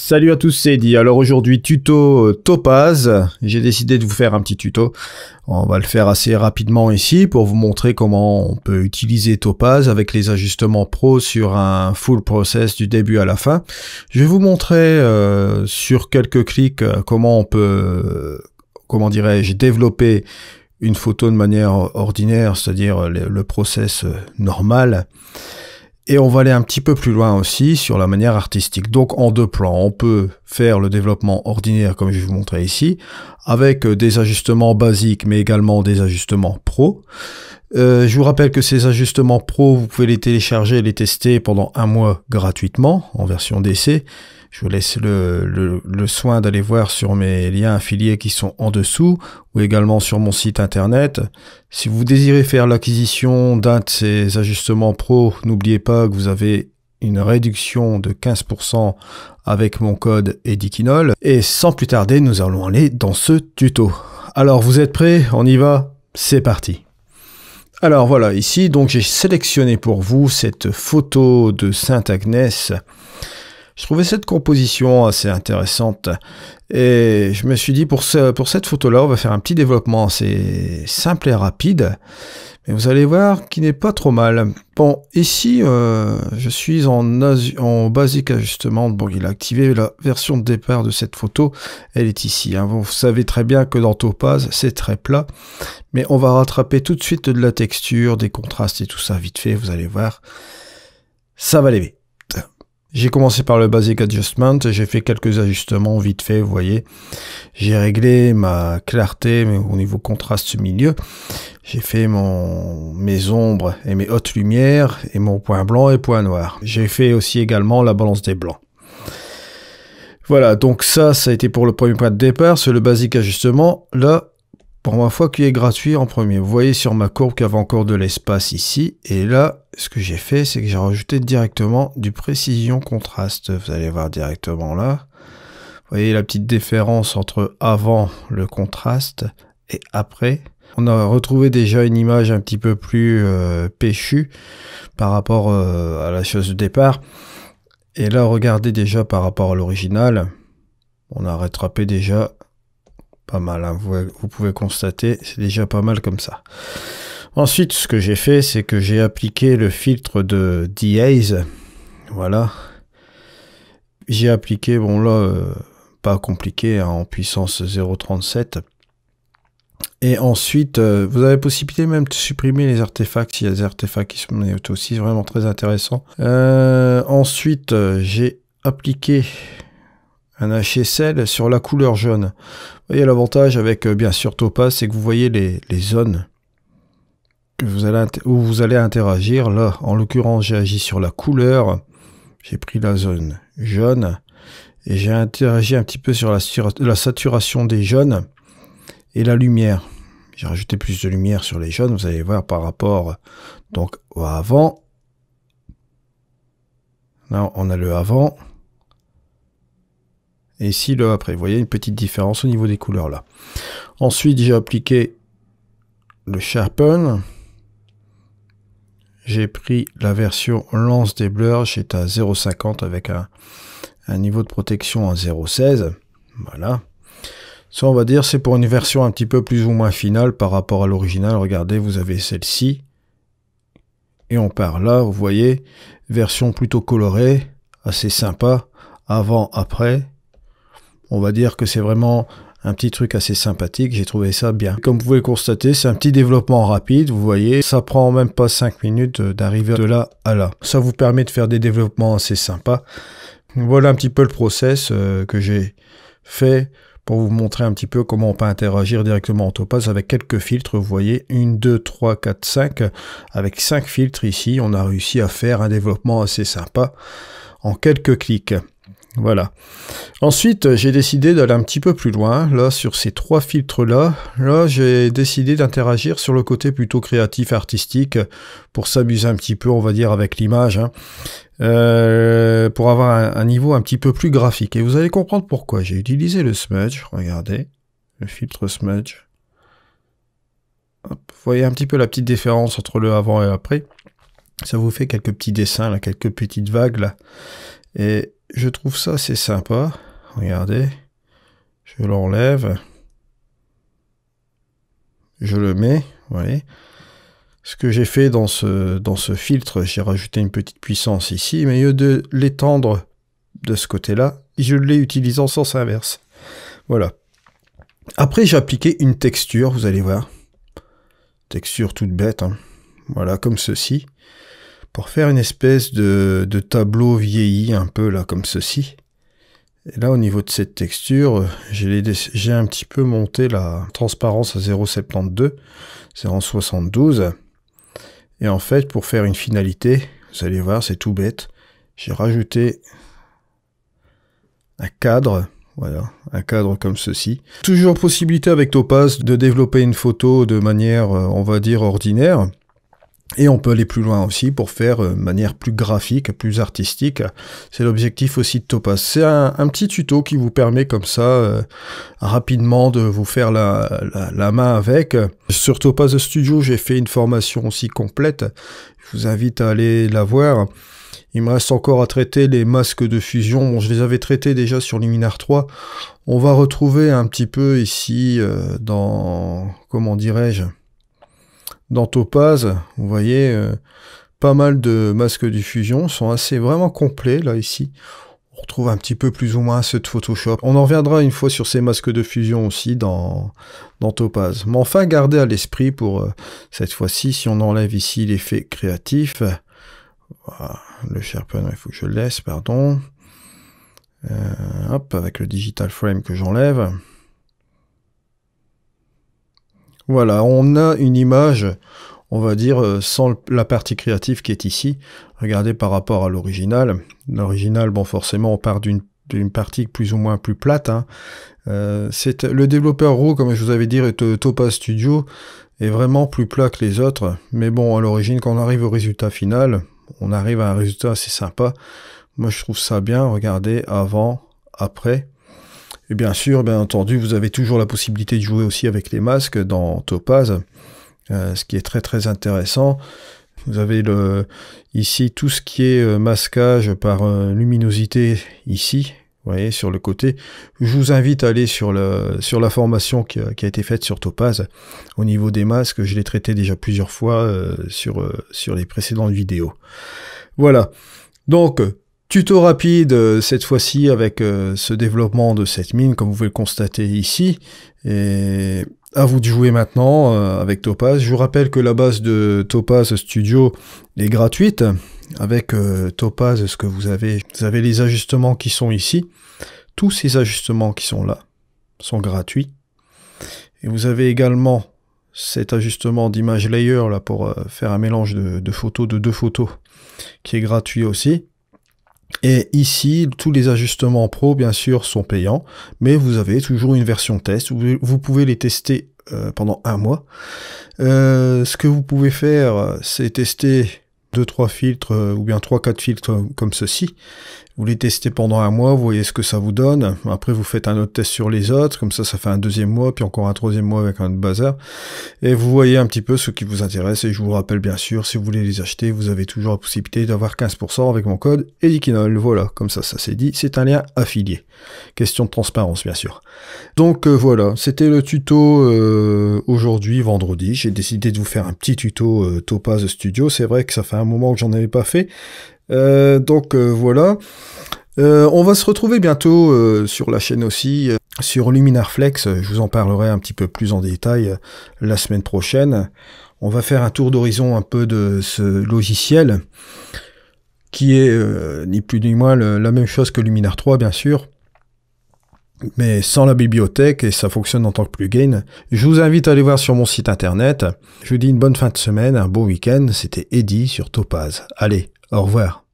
Salut à tous, c'est Eddy. Alors aujourd'hui, tuto Topaz. J'ai décidé de vous faire un petit tuto. On va le faire assez rapidement ici pour vous montrer comment on peut utiliser Topaz avec les ajustements pro sur un full process du début à la fin. Je vais vous montrer sur quelques clics comment on peut, comment dirais-je, développer une photo de manière ordinaire, c'est-à-dire le process normal. Et on va aller un petit peu plus loin aussi sur la manière artistique. Donc en deux plans, on peut faire le développement ordinaire comme je vais vous montrer ici, avec des ajustements basiques mais également des ajustements pro. Je vous rappelle que ces ajustements pro, vous pouvez les télécharger et les tester pendant un mois gratuitement en version d'essai. Je vous laisse le soin d'aller voir sur mes liens affiliés qui sont en dessous ou également sur mon site internet. Si vous désirez faire l'acquisition d'un de ces ajustements pro, n'oubliez pas que vous avez une réduction de 15% avec mon code EDDYKINOL. Et sans plus tarder, nous allons aller dans ce tuto. Alors vous êtes prêts? On y va? C'est parti! Alors voilà, ici donc j'ai sélectionné pour vous cette photo de Sainte Agnès. Je trouvais cette composition assez intéressante et je me suis dit pour cette photo-là, on va faire un petit développement assez simple et rapide. Mais vous allez voir qu'il n'est pas trop mal. Bon, ici, je suis en basique ajustement. Bon, il a activé la version de départ de cette photo. Elle est ici. Hein. Vous savez très bien que dans Topaz, c'est très plat. Mais on va rattraper tout de suite de la texture, des contrastes et tout ça vite fait. Vous allez voir, ça va aller vite. J'ai commencé par le Basic Adjustment, j'ai fait quelques ajustements vite fait, vous voyez. J'ai réglé ma clarté mais au niveau contraste milieu. J'ai fait mes ombres et mes hautes lumières et mon point blanc et point noir. J'ai fait aussi également la balance des blancs. Voilà, donc ça a été pour le premier point de départ, c'est le Basic Ajustement. Là, pour ma fois qui est gratuit en premier. Vous voyez sur ma courbe qu'il y avait encore de l'espace ici. Et là, ce que j'ai fait, c'est que j'ai rajouté directement du précision contraste. Vous allez voir directement là. Vous voyez la petite différence entre avant le contraste et après. On a retrouvé déjà une image un petit peu plus péchue par rapport à la chose de départ. Et là, regardez déjà par rapport à l'original. On a rattrapé déjà pas mal, hein. Vous pouvez constater, c'est déjà pas mal comme ça. Ensuite, ce que j'ai fait, c'est que j'ai appliqué le filtre de Dehaze. Voilà. J'ai appliqué, bon là, pas compliqué, hein, en puissance 0.37. Et ensuite, vous avez la possibilité même de supprimer les artefacts, s'il y a des artefacts qui sont aussi vraiment très intéressants. Ensuite, j'ai appliqué un HSL sur la couleur jaune. Vous voyez l'avantage avec bien sûr Topaz, c'est que vous voyez les zones que où vous allez interagir. Là, en l'occurrence, j'ai agi sur la couleur. J'ai pris la zone jaune et j'ai interagi un petit peu sur la saturation des jaunes et la lumière. J'ai rajouté plus de lumière sur les jaunes. Vous allez voir par rapport donc au avant. Là, on a le avant. Et ici, le après. Vous voyez une petite différence au niveau des couleurs là. Ensuite, j'ai appliqué le Sharpen. J'ai pris la version lance des blurs. J'étais à 0.50 avec un niveau de protection à 0.16. Voilà. Ça, on va dire, c'est pour une version un petit peu plus ou moins finale par rapport à l'original. Regardez, vous avez celle-ci. Et on part là, vous voyez, version plutôt colorée, assez sympa. Avant, après. On va dire que c'est vraiment un petit truc assez sympathique, j'ai trouvé ça bien. Comme vous pouvez le constater, c'est un petit développement rapide, vous voyez, ça prend même pas 5 minutes d'arriver de là à là. Ça vous permet de faire des développements assez sympas. Voilà un petit peu le process que j'ai fait pour vous montrer un petit peu comment on peut interagir directement en Topaz avec quelques filtres. Vous voyez, 1, 2, 3, 4, 5. Avec 5 filtres ici, on a réussi à faire un développement assez sympa en quelques clics. Voilà. Ensuite, j'ai décidé d'aller un petit peu plus loin. Là, sur ces 3 filtres-là, j'ai décidé d'interagir sur le côté plutôt créatif, artistique, pour s'amuser un petit peu, on va dire, avec l'image, hein, pour avoir un niveau un petit peu plus graphique. Et vous allez comprendre pourquoi. J'ai utilisé le smudge, regardez, le filtre smudge. Hop, vous voyez un petit peu la petite différence entre le avant et après. Ça vous fait quelques petits dessins, là, quelques petites vagues, là. Et je trouve ça assez sympa. Regardez, je l'enlève, je le mets, vous voyez. Ce que j'ai fait dans ce filtre, j'ai rajouté une petite puissance ici, mais au lieu de l'étendre de ce côté-là, je l'ai utilisé en sens inverse. Voilà. Après, j'ai appliqué une texture, vous allez voir. Texture toute bête, hein. Voilà, comme ceci. Pour faire une espèce de tableau vieilli, un peu là, comme ceci. Et là, au niveau de cette texture, j'ai un petit peu monté la transparence à 0,72, 0,72. Et en fait, pour faire une finalité, vous allez voir, c'est tout bête. J'ai rajouté un cadre, voilà, un cadre comme ceci. Toujours possibilité avec Topaz de développer une photo de manière, on va dire, ordinaire. Et on peut aller plus loin aussi pour faire de manière plus graphique, plus artistique. C'est l'objectif aussi de Topaz. C'est un petit tuto qui vous permet comme ça rapidement de vous faire la main avec. Sur Topaz Studio, j'ai fait une formation aussi complète. Je vous invite à aller la voir. Il me reste encore à traiter les masques de fusion. Bon, je les avais traités déjà sur Luminar 3. On va retrouver un petit peu ici dans, comment dirais-je, dans Topaz, vous voyez, pas mal de masques de diffusion sont assez vraiment complets, là, ici. On retrouve un petit peu plus ou moins ceux de Photoshop. On en reviendra une fois sur ces masques de fusion aussi dans Topaz. Mais enfin, gardez à l'esprit pour cette fois-ci, si on enlève ici l'effet créatif, voilà, le Sharpen, il faut que je le laisse, pardon. Hop, avec le Digital Frame que j'enlève. Voilà, on a une image, on va dire, sans la partie créative qui est ici. Regardez par rapport à l'original. L'original, bon, forcément, on part d'une partie plus ou moins plus plate. Hein. Le développeur RAW, comme je vous avais dit, Topaz Studio, est vraiment plus plat que les autres. Mais bon, à l'origine, quand on arrive au résultat final, on arrive à un résultat assez sympa. Moi, je trouve ça bien. Regardez, avant, après. Et bien sûr, bien entendu, vous avez toujours la possibilité de jouer aussi avec les masques dans Topaz, ce qui est très très intéressant. Vous avez ici tout ce qui est masquage par luminosité ici, vous voyez, sur le côté. Je vous invite à aller sur la formation qui a été faite sur Topaz. Au niveau des masques, je l'ai traité déjà plusieurs fois sur les précédentes vidéos. Voilà, donc tuto rapide cette fois-ci avec ce développement de cette mine, comme vous pouvez le constater ici. Et à vous de jouer maintenant avec Topaz. Je vous rappelle que la base de Topaz Studio est gratuite. Avec Topaz, ce que vous avez les ajustements qui sont ici. Tous ces ajustements qui sont là sont gratuits. Et vous avez également cet ajustement d'image layer là pour faire un mélange de photos, de deux photos, qui est gratuit aussi. Et ici, tous les ajustements pro, bien sûr, sont payants, mais vous avez toujours une version test. Vous pouvez les tester pendant un mois. Ce que vous pouvez faire, c'est tester 2-3 filtres, ou bien 3-4 filtres comme ceci. Vous les testez pendant un mois, vous voyez ce que ça vous donne. Après, vous faites un autre test sur les autres, comme ça fait un deuxième mois, puis encore un troisième mois avec un autre bazar. Et vous voyez un petit peu ce qui vous intéresse. Et je vous rappelle, bien sûr, si vous voulez les acheter, vous avez toujours la possibilité d'avoir 15% avec mon code Edikinol. Voilà, comme ça c'est dit. C'est un lien affilié. Question de transparence, bien sûr. Donc voilà, c'était le tuto aujourd'hui, vendredi. J'ai décidé de vous faire un petit tuto Topaz Studio. C'est vrai que ça fait un moment que j'en avais pas fait. Donc voilà, on va se retrouver bientôt sur la chaîne aussi, sur Luminar Flex. Je vous en parlerai un petit peu plus en détail la semaine prochaine. On va faire un tour d'horizon un peu de ce logiciel qui est ni plus ni moins la même chose que Luminar 3, bien sûr, mais sans la bibliothèque, et ça fonctionne en tant que plugin. Je vous invite à aller voir sur mon site internet. Je vous dis une bonne fin de semaine, un bon week-end. C'était Eddy sur Topaz. Allez, au revoir.